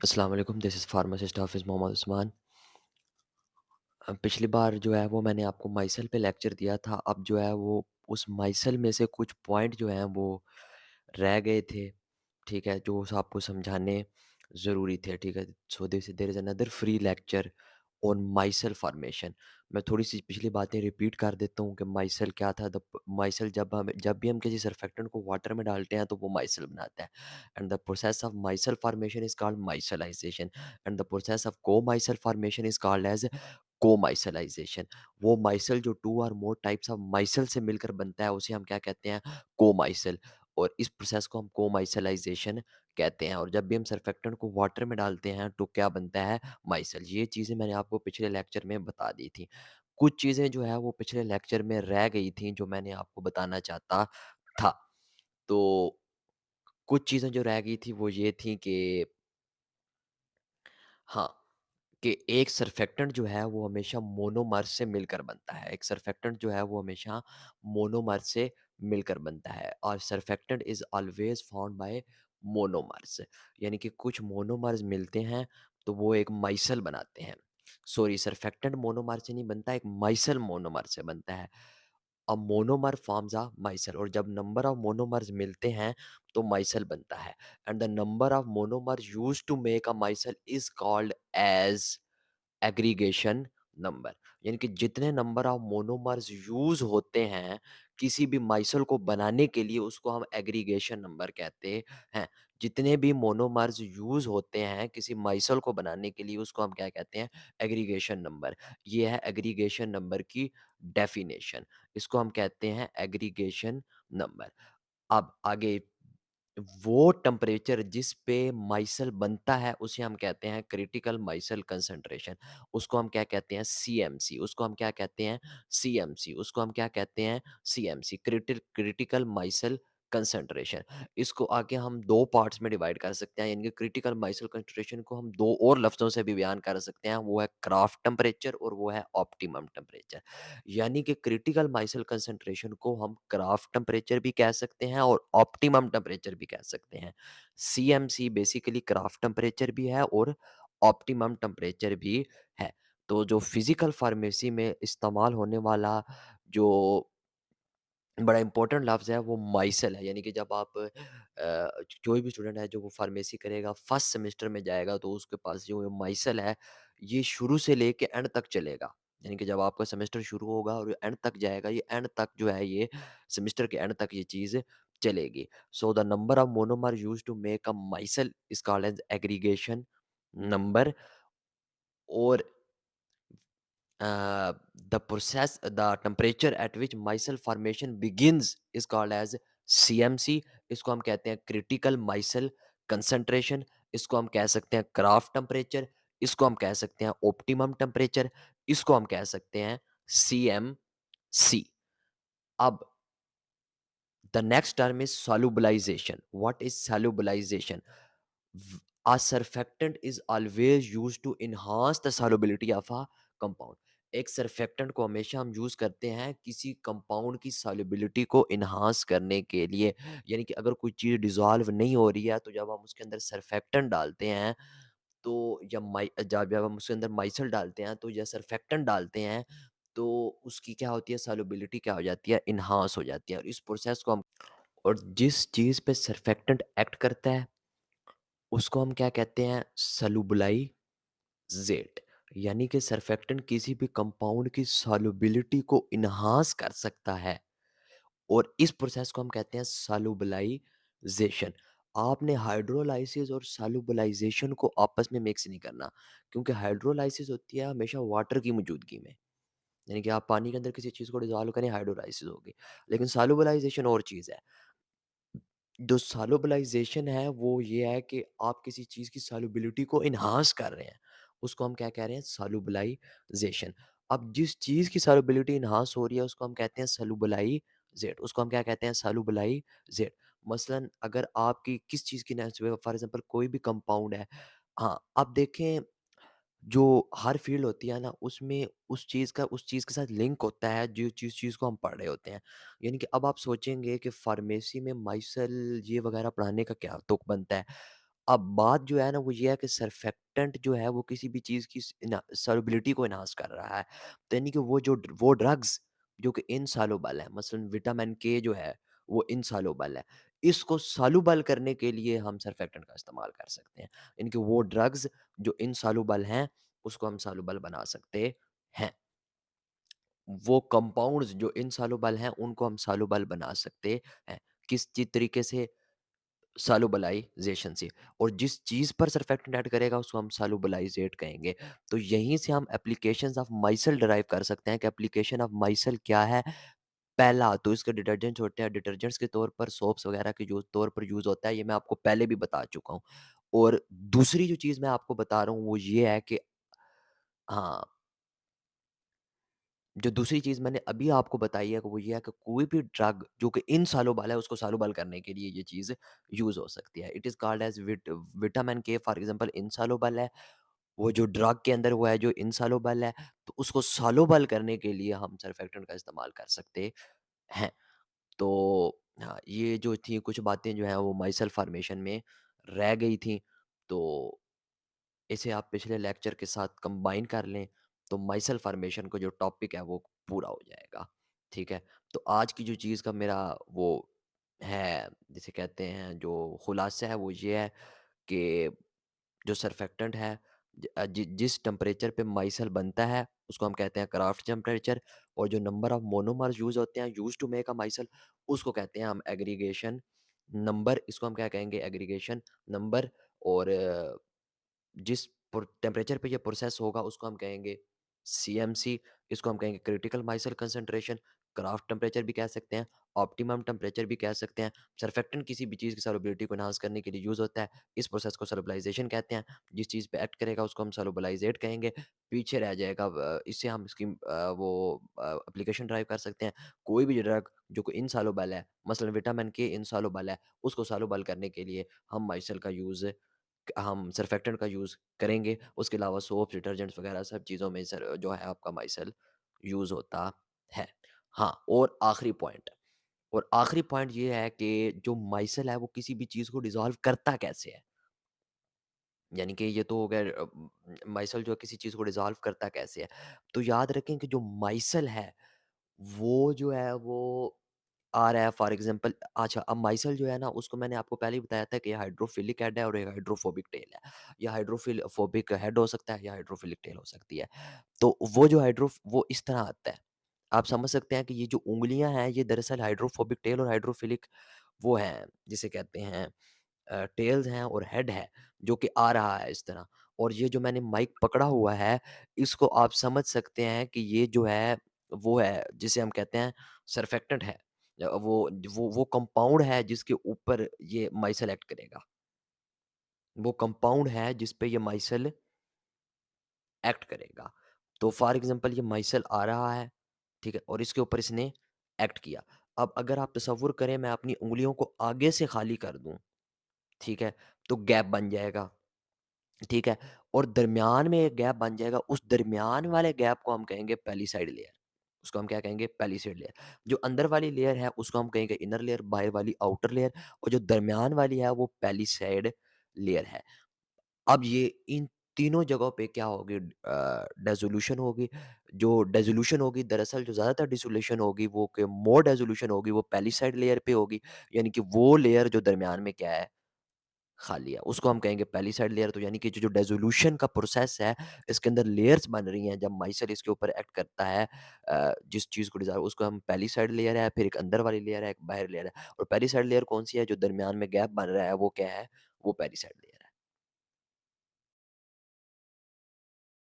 अस्सलाम वालेकुम, this is pharmacist हाफ़िज़ मोहम्मद उस्मान। पिछली बार जो है वो मैंने आपको माइसेल पे लेक्चर दिया था। अब जो है वो उस माइसेल में से कुछ पॉइंट जो हैं वो रह गए थे, ठीक है? जो आपको समझाने ज़रूरी थे, ठीक है? So this there is another free lecture on micelle formation. मैं थोड़ी-सी पिछली बातें रिपीट कर देता हूँ कि माइसेल क्या था? माइसेल जब भी हम किसी सर्फेक्टेंट को वाटर में डालते हैं तो वो माइसेल बनाता है। And the process of micelle formation is called micellization and the process of co-micelle formation is called as co-micellization. वो माइसेल जो 2 और मोर टाइप्स ऑफ माइसेल से मिलकर बनता है उसे हम क्या कहते हैं? को-माइसेल। और इस प्रोसेस को हम को-माइसेलाइज़ेशन कहते हैं। और जब भी हम सर्फेक्टेंट को वाटर में डालते हैं तो क्या बनता है? माइसेल। ये चीज़ें मैंने आपको पिछले लेक्चर में बता दी थी। कुछ चीज़ें जो है वो पिछले लेक्चर में रह गई थी जो मैंने आपको बताना चाहता था। तो कुछ चीज़ें जो रह गई थी वो ये थी कि हाँ, कि एक सर्फेक्टेंट जो है वो हमेशा मोनोमर से मिलकर बनता है। एक सर्फेक्टेंट जो है वो हमेशा मोनोमर से मिलकर बनता है और surfactant is always found by monomers. यानी कि कुछ मोनोमर्स मिलते हैं तो वो एक माइसेल बनाते हैं। सॉरी, सर्फेक्टेंट मोनोमर से नहीं बनता, एक माइसेल मोनोमर से बनता है। अ मोनोमर फॉर्म्स अ माइसेल और जब नंबर ऑफ मोनोमर्स मिलते हैं तो माइसेल बनता है। And the number of monomers used to make a micelle is called as aggregation number. यानी कि जितने नंबर ऑफ मोनोमर्स यूज होते हैं किसी भी माइसल को बनाने के लिए उसको हम एग्रीगेशन नंबर कहते हैं। जितने भी मोनोमर्स यूज होते हैं किसी माइसल को बनाने के लिए उसको हम क्या कहते हैं? Aggregation number. ये है एग्रीगेशन नंबर की डेफिनेशन। इसको हम कहते हैं एग्रीगेशन नंबर। अब आगे, वो टेम्परेचर जिस पे माइसेल बनता है उसे हम कहते हैं क्रिटिकल माइसेल कंसंट्रेशन। उसको हम क्या कहते हैं? सीएमसी। उसको हम क्या कहते हैं? सीएमसी। उसको हम क्या कहते हैं? CMC, critical myself concentration. इसको आगे हम 2 पार्ट्स में डिवाइड कर सकते हैं, यानी कि क्रिटिकल माइसेल कंसंट्रेशन को हम 2 और लफ्ज़ों से भी बयान कर सकते हैं, वो है क्राफ्ट टेम्परेचर और वो है ऑप्टिमम टेम्परेचर। यानी कि क्रिटिकल माइसेल कंसंट्रेशन को हम क्राफ्ट टेम्परेचर भी कह सकते हैं और ऑप्टिमम टेम्परेचर भी कह सकते हैं। सीएमसी बेसिकली क्राफ्ट टेम्परेचर भी है और ऑप्टिमम टेम्परेचर भी है। तो जो फिजिकल फार्मेसी में इस्तेमाल होने वाला जो बड़ा इम्पोर्टेंट लफ्ज़ है वो माइसेल है। यानी कि जब आप कोई भी स्टूडेंट है जो वो फार्मेसी करेगा फर्स्ट सेमेस्टर में जाएगा तो उसके पास जो ये माइसेल है ये शुरू से लेके एंड तक चलेगा। यानी कि जब आपका सेमेस्टर शुरू होगा और एंड तक जाएगा, ये एंड तक जो है ये सेमेस्टर के एंड तक ये चीज़ चलेगी। So the number of monomer used to make a micelle is called as aggregation number. और the temperature at which micelle formation begins is called as CMC। इसको हम कहते हैं क्रिटिकल माइसेल कंसंट्रेशन। इसको हम कह सकते हैं क्राफ्ट टेम्परेचर। इसको हम कह सकते हैं ऑप्टिमम टेम्परेचर। इसको हम कह सकते हैं CMC। अब the next term is solubilization. What is solubilization? A surfactant is always used to enhance the solubility of a compound। एक सर्फेक्टेंट को हमेशा हम यूज़ करते हैं किसी कंपाउंड की सॉल्युबिलिटी को इन्हांस करने के लिए। यानी कि अगर कोई चीज़ डिसॉल्व नहीं हो रही है तो जब हम उसके अंदर सर्फेक्टेंट डालते हैं तो या जब जब हम उसके अंदर माइसल डालते हैं तो या सर्फेक्टेंट डालते हैं तो उसकी क्या होती है? सॉल्युबिलिटी क्या हो जाती है? इन्हांस हो जाती है। और इस प्रोसेस को हम और जिस चीज़ पे सर्फेक्टेंट एक्ट करता है उसको हम क्या कहते हैं? सॉल्युबलाइज़ेट। यानी कि सर्फेक्टेंट किसी भी कंपाउंड की सॉल्युबिलिटी को इन्हांस कर सकता है और इस प्रोसेस को हम कहते हैं सॉल्युबलाइजेशन। आपने हाइड्रोलाइसिस और सॉल्युबलाइजेशन को आपस में मिक्स नहीं करना, क्योंकि हाइड्रोलाइसिस होती है हमेशा वाटर की मौजूदगी में। यानी कि आप पानी के अंदर किसी चीज़ को डिसॉल्व करें, हाइड्रोलाइसिस होगी। लेकिन सॉल्युबलाइजेशन और चीज़ है। जो सॉल्युबलाइजेशन है वो ये है कि आप किसी चीज़ की सॉल्युबिलिटी को एनहांस कर रहे हैं, उसको हम क्या कह रहे हैं? सॉल्युबलाइजेशन। अब जिस चीज़ की सॉल्युबिलिटी एनहांस हो रही है उसको हम कहते हैं सॉल्युबलाइजेट। उसको हम क्या कहते हैं? सॉल्युबलाइजेट। मसलन अगर आपकी किस चीज़ की फॉर एग्जांपल कोई भी कंपाउंड है। हाँ, अब देखें जो हर फ़ील्ड होती है ना, उसमें उस चीज़ के साथ लिंक होता है जो जिस चीज़ को हम पढ़ रहे होते हैं। यानी कि अब आप सोचेंगे कि फ़ार्मेसी में माइसेल ये वग़ैरह पढ़ाने का क्या तुक बनता है? अब बात जो है ना वो ये है कि सर्फेक्टेंट जो है वो किसी भी चीज़ की सॉल्युबिलिटी को एनहांस कर रहा है। तो यानी कि वो ड्रग्स जो कि इनसॉल्युबल है, मसलन विटामिन के जो है वो इनसॉल्युबल है। इसको सॉल्युबल करने के लिए हम सर्फेक्टेंट का इस्तेमाल कर सकते हैं। यानी कि वो ड्रग्स जो इनसॉल्युबल हैं उसको हम सॉल्युबल बना सकते हैं। वो कंपाउंड्स जो इनसॉल्युबल हैं उनको हम सॉल्युबल बना सकते हैं। तरीके से? सॉल्युबलाइज़ेशन से। और जिस चीज़ पर सर्फेक्टेंट ऐड करेगा उसको हम सॉल्युबलाइज़ेट कहेंगे। तो यहीं से हम एप्लीकेशंस ऑफ माइसेल डिराइव कर सकते हैं कि एप्लीकेशन ऑफ माइसेल क्या है? पहला तो इसके डिटर्जेंट्स होते हैं, डिटर्जेंट्स के तौर पर सोप्स वगैरह के जो तौर पर यूज़ होता है, ये मैं आपको पहले भी बता चुका हूँ। और दूसरी जो चीज़ मैं आपको बता रहा हूँ वो ये है कि हाँ, जो दूसरी चीज़ मैंने अभी आपको बताई है, वो ये है कि कोई भी ड्रग जो कि इनसॉल्युबल है, उसको सॉल्युबल करने के लिए ये चीज़ यूज़ हो सकती है। It is called as vitamin के फॉर एग्ज़ाम्पल इनसॉल्युबल है, वो जो ड्रग के अंदर हुआ है जो इनसॉल्युबल है, तो उसको सॉल्युबल करने के लिए हम सर्फेक्टेंट का इस्तेमाल कर सकते हैं। तो हाँ, ये जो थी कुछ बातें जो हैं वो माइसेल फॉर्मेशन में रह गई थी। तो इसे आप पिछले लेक्चर के साथ कंबाइन कर लें, तो माइसल फॉर्मेशन का जो टॉपिक है वो पूरा हो जाएगा, ठीक है? तो आज की जो चीज़ का मेरा वो है, जिसे कहते हैं जो खुलासा है वो ये है कि जो सर्फेक्टेंट है जिस टेम्परेचर पे माइसल बनता है उसको हम कहते हैं क्राफ्ट टेम्परेचर। और जो नंबर ऑफ मोनोमर्स यूज़ होते हैं use to make a micelle, उसको कहते हैं हम एग्रीगेशन नंबर। इसको हम क्या कहेंगे? Aggregation number. और जिस टेम्परेचर पे ये प्रोसेस होगा उसको हम कहेंगे सीएमसी। इसको हम कहेंगे critical micelle concentration. Craft temperature भी कह सकते हैं, ऑप्टिमम टेम्परेचर भी कह सकते हैं। सर्फेक्टेंट किसी भी चीज़ की सॉल्युबिलिटी को एनहांस करने के लिए यूज़ होता है। इस प्रोसेस को सॉल्युबलाइजेशन कहते हैं। जिस चीज़ पे एक्ट करेगा उसको हम सॉल्युबलाइजेट कहेंगे। पीछे रह जाएगा इससे हम इसकी एप्लीकेशन ड्राइव कर सकते हैं। कोई भी ड्रग जो कि इनसॉल्युबल है, मसलन विटामिन के इनसॉल्युबल है, उसको सॉल्युबल करने के लिए हम सर्फेक्टेंट का यूज़ करेंगे। उसके अलावा सोप्स, डिटर्जेंट्स वगैरह सब चीज़ों में सर जो है आपका माइसेल यूज़ होता है। हाँ, और आखिरी पॉइंट ये है कि जो माइसेल है वो किसी भी चीज़ को डिसॉल्व करता कैसे है? यानी कि ये तो हो गया माइसेल जो है किसी चीज़ को डिसॉल्व करता कैसे है? तो याद रखें कि जो माइसेल है वो जो है वो आ रहा है फॉर एग्ज़ाम्पल। अच्छा, अब माइसेल जो है ना उसको मैंने आपको पहले ही बताया था कि ये हाइड्रोफिलिक हेड है और ये हाइड्रोफोबिक टेल है। या फोबिक हेड हो सकता है या हाइड्रोफिलिक टेल हो सकती है। तो वो इस तरह आता है। आप समझ सकते हैं कि ये जो उँगलियाँ हैं ये दरअसल हाइड्रोफोबिक टेल और हाइड्रोफिलिक वो हैं जिसे कहते हैं टेल्स हैं और हेड है जो कि आ रहा है इस तरह। और ये जो मैंने माइक पकड़ा हुआ है इसको आप समझ सकते हैं कि ये जो है वो है जिसे हम कहते हैं सरफेक्टेंट है। वो कंपाउंड है जिसके ऊपर ये माइसेल एक्ट करेगा। वो कंपाउंड है जिस पे ये माइसेल एक्ट करेगा। तो फॉर एग्ज़ाम्पल ये माइसेल आ रहा है, ठीक है? और इसके ऊपर इसने एक्ट किया। अब अगर आप तसव्वुर करें मैं अपनी उँगलियों को आगे से खाली कर दूँ, ठीक है? तो गैप बन जाएगा। ठीक है? और दरमियान में एक गैप बन जाएगा, उस दरमियान वाले गैप को हम कहेंगे पैलिसाइड लेयर। उसको हम क्या कहेंगे? पैलिसाइड लेयर। जो अंदर वाली लेयर है उसको हम कहेंगे इनर लेयर, बाहर वाली आउटर लेयर और जो दरमियान वाली है वो पैलिसाइड लेयर है। अब ये इन तीनों जगहों पे क्या होगी डेज़ोल्यूशन होगी। जो डेज़ोल्यूशन होगी दरअसल जो ज़्यादातर डिसोल्यूशन होगी वो कि मोर डेज़ोल्यूशन होगी वो पैलिसाइड लेयर पे होगी। यानी कि वो लेयर जो दरमियान में क्या है? खाली है, उसको हम कहेंगे पैलिसाइड लेयर। तो यानी कि जो डेज़ोल्यूशन का प्रोसेस है, इसके अंदर लेयर्स बन रही हैं, जब माइसेल इसके ऊपर एक्ट करता है जिस चीज़ को डिज़ाल्व उसको हम पैलिसाइड लेयर है, फिर एक अंदर वाली लेयर है, एक बाहर लेयर है। और पैलिसाइड लेयर कौन-सी है? जो दरमियान में गैप बन रहा है, वो क्या है? वो पैलिसाइड लेयर है।